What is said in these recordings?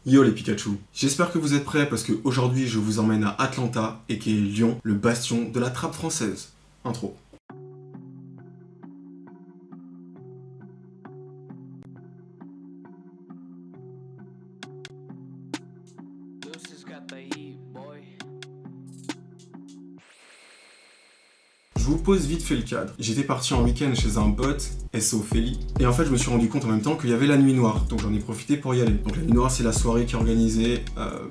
Yo les Pikachu, j'espère que vous êtes prêts parce qu'aujourd'hui je vous emmène à Atlanta et qui est Lyon, le bastion de la trappe française. Intro. Je vous pose vite fait le cadre. J'étais parti en week-end chez un pote, SO Feli, et en fait je me suis rendu compte en même temps qu'il y avait la nuit noire, donc j'en ai profité pour y aller. Donc la nuit noire c'est la soirée qui est organisée,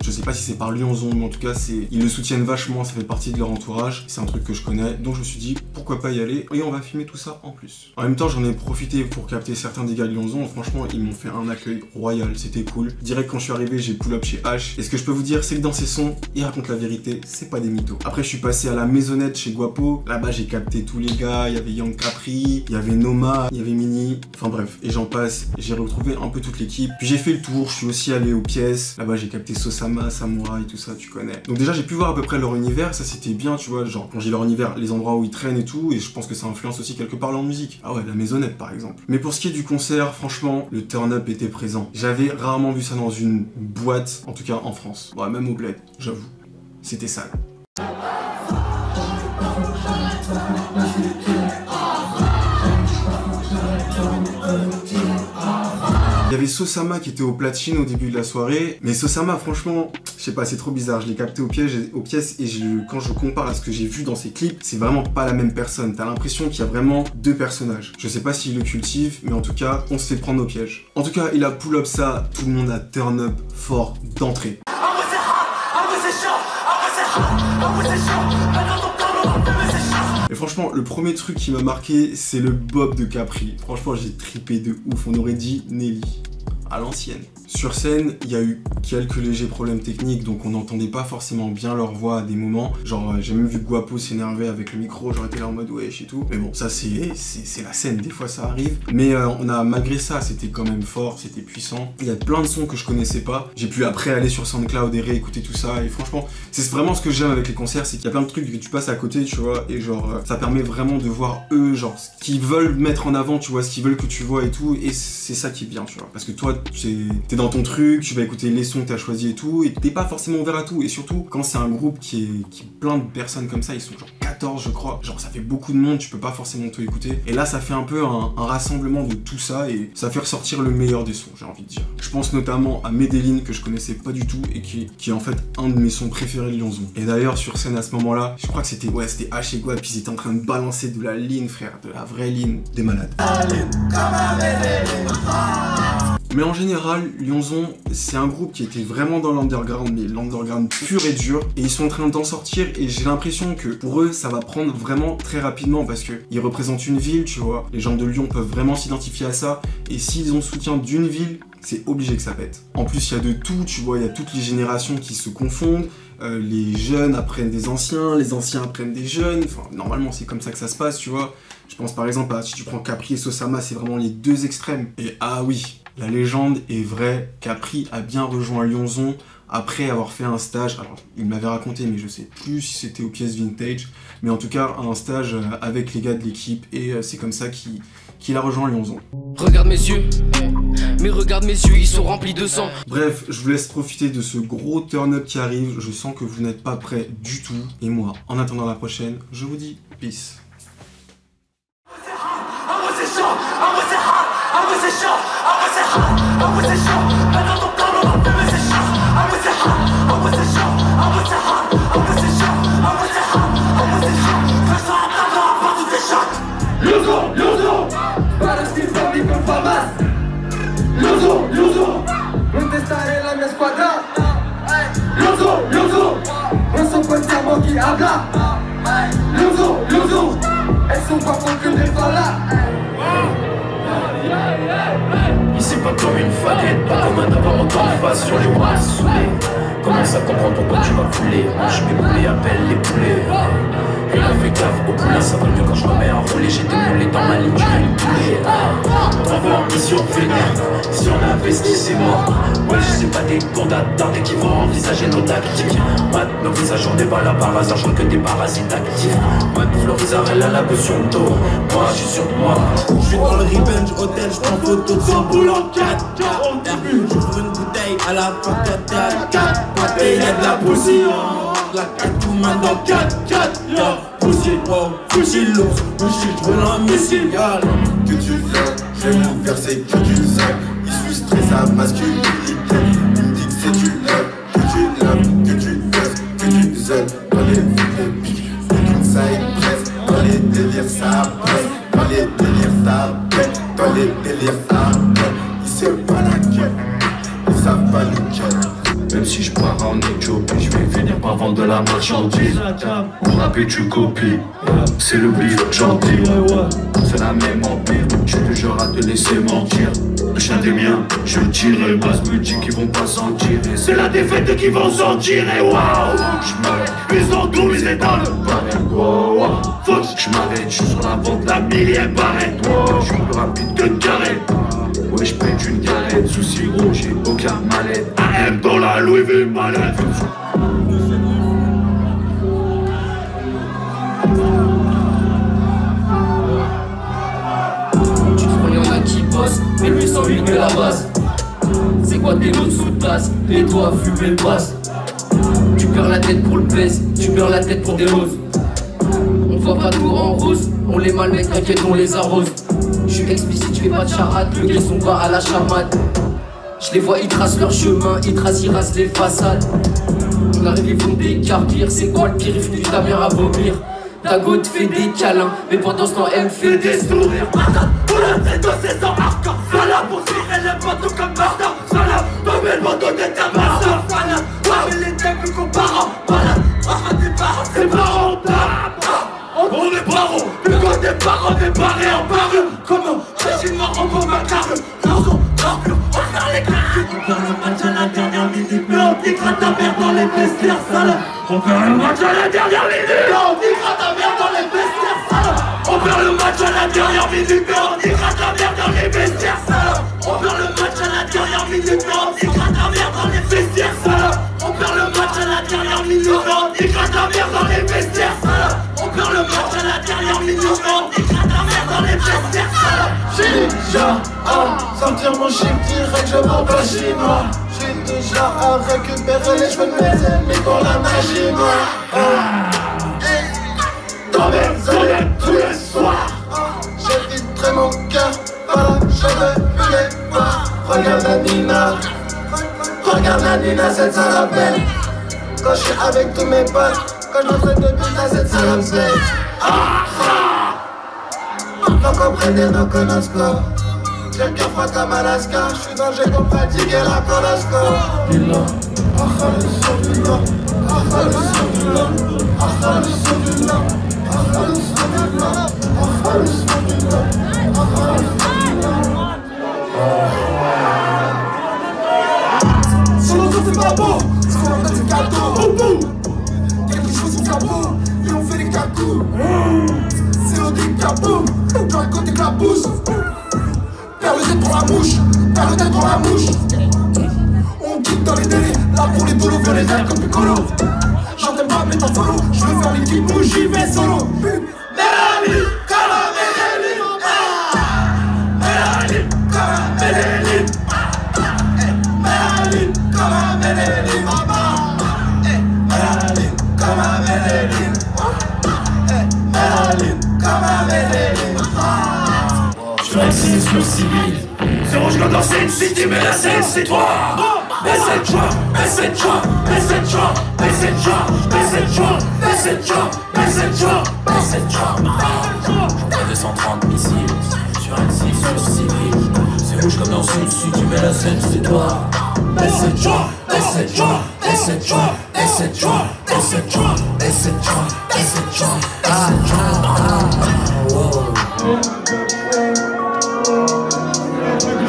je sais pas si c'est par Lyonzon, mais en tout cas ils le soutiennent vachement, ça fait partie de leur entourage, c'est un truc que je connais, donc je me suis dit pourquoi pas y aller, et on va filmer tout ça en plus. En même temps j'en ai profité pour capter certains des gars de Lyonzon, franchement ils m'ont fait un accueil royal, c'était cool. Direct quand je suis arrivé j'ai pull up chez H, et ce que je peux vous dire c'est que dans ses sons, il raconte la vérité, c'est pas des mythos. Après je suis passé à la maisonnette chez Guapo, là-bas j'ai capté tous les gars, il y avait Young Capri, il y avait Noma, il y avait Mini, enfin bref, et j'en passe, j'ai retrouvé un peu toute l'équipe. Puis j'ai fait le tour, je suis aussi allé aux pièces, là-bas j'ai capté Sosama, Samurai, tout ça, tu connais. Donc déjà j'ai pu voir à peu près leur univers, ça c'était bien, tu vois, genre quand j'ai leur univers, les endroits où ils traînent et tout, et je pense que ça influence aussi quelque part leur musique. Ah ouais, la maisonnette par exemple. Mais pour ce qui est du concert, franchement, le turn-up était présent. J'avais rarement vu ça dans une boîte, en tout cas en France. Bon, même au bled, j'avoue, c'était sale. Il y avait Sosama qui était au platine au début de la soirée, mais Sosama franchement, je sais pas, c'est trop bizarre, je l'ai capté aux pièces et quand je compare à ce que j'ai vu dans ses clips, c'est vraiment pas la même personne, t'as l'impression qu'il y a vraiment deux personnages. Je sais pas s'il le cultive, mais en tout cas, on se fait prendre au piège. En tout cas, il a pull up ça, tout le monde a turn up fort d'entrée. Et franchement, le premier truc qui m'a marqué, c'est le bob de Capri. Franchement, j'ai trippé de ouf, on aurait dit Nelly, à l'ancienne. Sur scène, il y a eu quelques légers problèmes techniques, donc on n'entendait pas forcément bien leur voix à des moments. Genre, j'ai même vu Guapo s'énerver avec le micro, j'aurais été là en mode wesh et tout. Mais bon, ça c'est la scène, des fois ça arrive. Mais malgré ça, c'était quand même fort, c'était puissant. Il y a plein de sons que je connaissais pas. J'ai pu après aller sur SoundCloud et réécouter tout ça. Et franchement, c'est vraiment ce que j'aime avec les concerts, c'est qu'il y a plein de trucs que tu passes à côté, tu vois. Et genre, ça permet vraiment de voir eux, genre, ce qu'ils veulent mettre en avant, tu vois, ce qu'ils veulent que tu vois et tout. Et c'est ça qui est bien, tu vois. Parce que toi, t'es dans ton truc, tu vas écouter les sons que t'as choisi et tout, et t'es pas forcément ouvert à tout. Et surtout, quand c'est un groupe qui est plein de personnes comme ça, ils sont genre 14 je crois, genre ça fait beaucoup de monde, tu peux pas forcément tout écouter. Et là ça fait un peu un rassemblement de tout ça et ça fait ressortir le meilleur des sons, j'ai envie de dire. Je pense notamment à Medellin que je connaissais pas du tout et qui est en fait un de mes sons préférés de Lyonzon. Et d'ailleurs sur scène à ce moment-là, je crois que c'était H et Guad, puis ils étaient en train de balancer de la ligne frère, de la vraie ligne, des malades. Mais en général, Lyonzon, c'est un groupe qui était vraiment dans l'underground, mais l'underground pur et dur. Et ils sont en train d'en sortir et j'ai l'impression que pour eux, ça va prendre vraiment très rapidement parce qu'ils représentent une ville, tu vois. Les gens de Lyon peuvent vraiment s'identifier à ça. Et s'ils ont le soutien d'une ville, c'est obligé que ça pète. En plus, il y a de tout, tu vois, il y a toutes les générations qui se confondent. Les jeunes apprennent des anciens, les anciens apprennent des jeunes. Enfin, normalement, c'est comme ça que ça se passe, tu vois. Je pense par exemple à, si tu prends Capri et Sosama, c'est vraiment les deux extrêmes. Et ah oui, la légende est vraie, Capri a bien rejoint Lyonzon après avoir fait un stage, alors il m'avait raconté mais je sais plus si c'était aux pièces vintage, mais en tout cas un stage avec les gars de l'équipe et c'est comme ça qu'il a rejoint Lyonzon. Regarde mes yeux, mais regarde mes yeux, ils sont remplis de sang. Bref, je vous laisse profiter de ce gros turn-up qui arrive, je sens que vous n'êtes pas prêts du tout, et moi, en attendant la prochaine, je vous dis peace. Lyonzon, para stile famille con famas. Lyonzon, non testare la mia squadra. Lyonzon, non so pensiamo chi habla. Lyonzon, elles sont pas contre des falas. Ici pas comme une fadette, pas comme un avant autant de face sur les bras saoulés. Commence à comprendre pourquoi tu vas fouler. Mange mes poulets, appelle les poulets. Il a fait gaffe au poulain, ça va mieux quand je remets un relais. J'ai démoulé dans ma ligne, tu as une poulet. Envoie en mission vénère, si on investit c'est mort. Ouais je sais pas des condamnés qui vont envisager nos tactiques. Ouais nos visages on n'est pas là par hasard, je vois que des parasites actifs. Ouais Florizarella la potion d'eau, moi je suis sur moi. Je suis dans le Revenge Hotel, je prends photo de son boule en 4. J'ouvre une bouteille à la fin de 4. Et y'a de la poussière, la 4 tout main dans 4. Poussière, wow, fusil lourd, je veux la missile. Que tu l'aimes, je vais vous verser que tu le sais. Il frustrait sa masculinité. Il me dit que c'est tu l'aimes, que tu l'aimes, que tu baisses, que tu zèles. Dans les villes de pique, tout ça est presse. Dans les délires ça presse, dans les délires ça pète, dans les délires ça pète. Ils savent pas laquelle, ils savent pas lequel. Même si je pars en Éthiopie, je vais finir par vendre de la marchandise. Pour rapper tu copies, c'est le bif gentil. C'est la même empire, je te jure à te laisser mentir. Le chien des miens, je tire et base me dit qu'ils vont pas s'en tirer. C'est la défaite qui vont s'en tirer, waouh. Ils ont tout misé dans le barème, wow. Faut que je m'arrête, je suis sur la vente la millième barrette. Je suis plus rapide que carré. Ouais je pète une galette, souci gros, j'ai aucun mal-être. AM dans la Louis V malade. Tu te croyais en a qui bosse, mais lui sans lui que la base. C'est quoi tes notes sous tasse, et toi fumer passe. Tu perds la tête pour le baisse, tu perds la tête pour des roses. On voit pas tout en rose, on les malmène, t'inquiète on les arrose. Je suis explicite, je fais pas de charade, le gars son bas à la chamade. Je les vois, ils tracent leur chemin, ils rasent les façades. On arrive, ils font des carpires, c'est quoi le pire, ils font ta mère à vomir. Ta go te fait des câlins, mais pendant ce temps elle me fait des sourires. Patate, pour la tête de ses ans hardcore. Voilà pour tirer les bateaux comme Martin. Voilà, tomber le bateau de ta master. Voilà, ouais les débuts comparants. Voilà, des parents, c'est pas rentable. On est barreaux, le code des parents débarré en barre. Comment, régime mort en bon macabre. L'orgon, l'orgue, on perd les claques. On perd le match à la dernière minute, mais on dégrade ta mère dans les vestiaires sales. On perd le match à la dernière minute, mais on dégrade ta mère dans les vestiaires sales. On perd le match à la dernière minute, mais on dégrade ta mère dans les vestiaires sales. On perd le match à la dernière minute, mais on dégrade ta mère dans les vestiaires sales. On perd le match à la dernière minute, mais on dégrade ta mère dans les vestiaires sales. On perd le match à la dernière minute, mais on dégrade ta mère dans les vestiaires sales. J'ai déjà à sentir mon chip direct, je m'en bats chinois. J'ai déjà à récupérer les cheveux de mes ennemis pour la magie noire. Dans mes oreilles tous les soirs, j'éviterai mon cœur, voilà, je veux plus les voir. Regarde la Nina, cette salope belle. Quand je suis avec tous mes potes, quand je rentrais de but à cette salope belle. Donc on prédit nos conoscos. J'ai le cœur froid comme Alaska. Je suis dans le jeu pour pratiquer la colosco. Le son du Nord. Le son du Nord. Le son du Nord. Le son du Nord. Le son du Nord. Sur l'autre c'est pas beau, ce qu'on a c'est cadeau. Quelque chose au capot, et on fait des cacous. C'est au décapoum, dans le côté de la pousse. Perds le tête pour la mouche, perds le tête pour la mouche. On quitte dans les délais, là pour les bolos, veut les ailes comme Piccolo. J'entends pas mais t'en follow, je veux faire l'équipe où j'y vais solo. Mélanie, comme un Mélanie. Mélanie, comme un Mélanie. Mélanie, comme un Mélanie, maman. Mélanie, comme un Mélanie. Mélanie, comme un Mélanie. Je m'excuse le civil. C'est rouge comme dans Sin City, mais la scène c'est toi. Baisse joie, baisse joie, baisse joie, baisse joie, baisse joie, baisse joie, baisse joie, baisse joie. J'envoie 230 missiles sur un 6 sur civil. C'est rouge comme dans Sin City, mais la scène c'est toi. Baisse joie, baisse joie, baisse joie, baisse joie, baisse joie, baisse joie, baisse joie, baisse joie.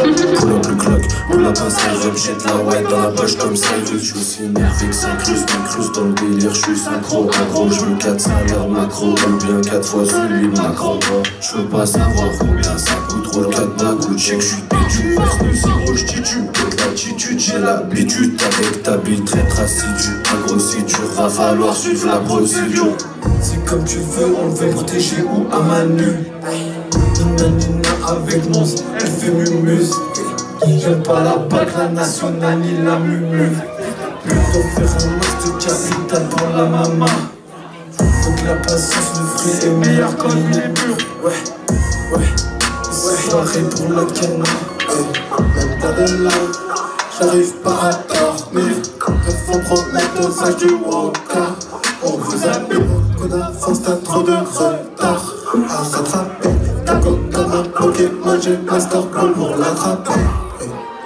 Pull up le clock, pull up un side, jette la white dans la poche comme ça. Je suis aussi énervé que ça m'écluse dans le délire. Je suis synchro, agro, je veux 4 salaires macro. Ou bien 4 fois celui de Macron. Je veux pas savoir combien ça coûte. Roule 4 bagues ou check, je suis pétu. Parce que zéro, je titube, l'attitude, j'ai l'habitude. Avec ta bille très assidu. Agro, si dur, va falloir suivre la procédure. C'est comme tu veux, on le fait protéger ou à Manu. Nina Nina avec Mons, elle fait mumuse. J'aime pas la bague, la nationale ni la mumuse. Plutôt faire un max de capital pour la maman. Faut que la patience, le fruit est meilleur quand il est mûr. Ouais, soirée pour le canon. Même pas de là, j'arrive pas à dormir. Faut promettre le sage du Waka. On vous a mis beaucoup d'avance, t'as trop de retard à rattraper. T'as comme un Pokémon, j'ai Master Ball pour l'attraper.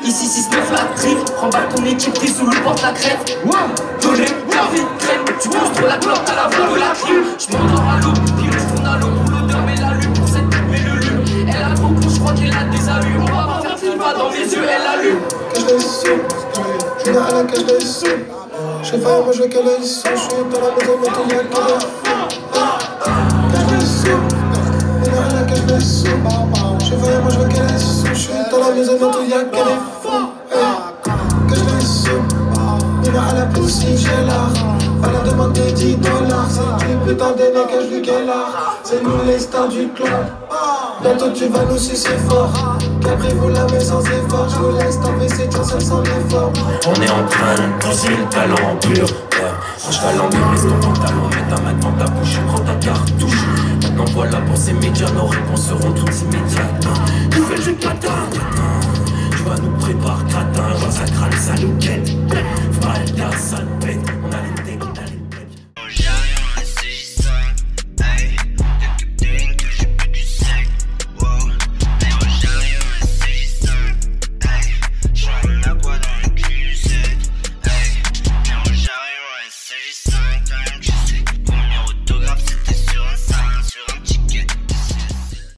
Ici 6-9 la triple, remballe ton équipe, t'es sous le porte la crête. Donner la vie de crème, tu bouges trop la clope, t'as la voix de la crime. J'm'endors à l'eau, puis je tourne à l'eau pour l'odeur, mais la lune pour cette pute, mais le lune. Elle a trop con, j'crois qu'elle a des allures. On va pas faire film, pas dans mes yeux, elle allume. Cache les sous, je vais à la cache les sous. Je fais moi je veux qu'elle est sous, je suis dans la maison, mais tout y'a qu'elle est fou. Cache les sous, je vais à la cache les sous. Je fais moi je veux qu'elle est sous, je suis dans la maison, mais tout y'a qu'elle est fou. Cache les sous, je vais à la poussière, j'ai l'art. Va la demander 10 $, c'est du putain de négage du guélard. C'est nous les stars du club. Bientôt tu vas nous sucer fort. Capri vous l'avez sans effort. Je vous laisse tomber, c'est ton seul sans effort. On est en train de pousser le talent pur. Range ta langue et laisse ton pantalon. Mets ta main devant ta bouche et prends ta cartouche. Maintenant voilà pour ces médias, nos réponses seront toutes immédiates. Nouvelle jeu de patin.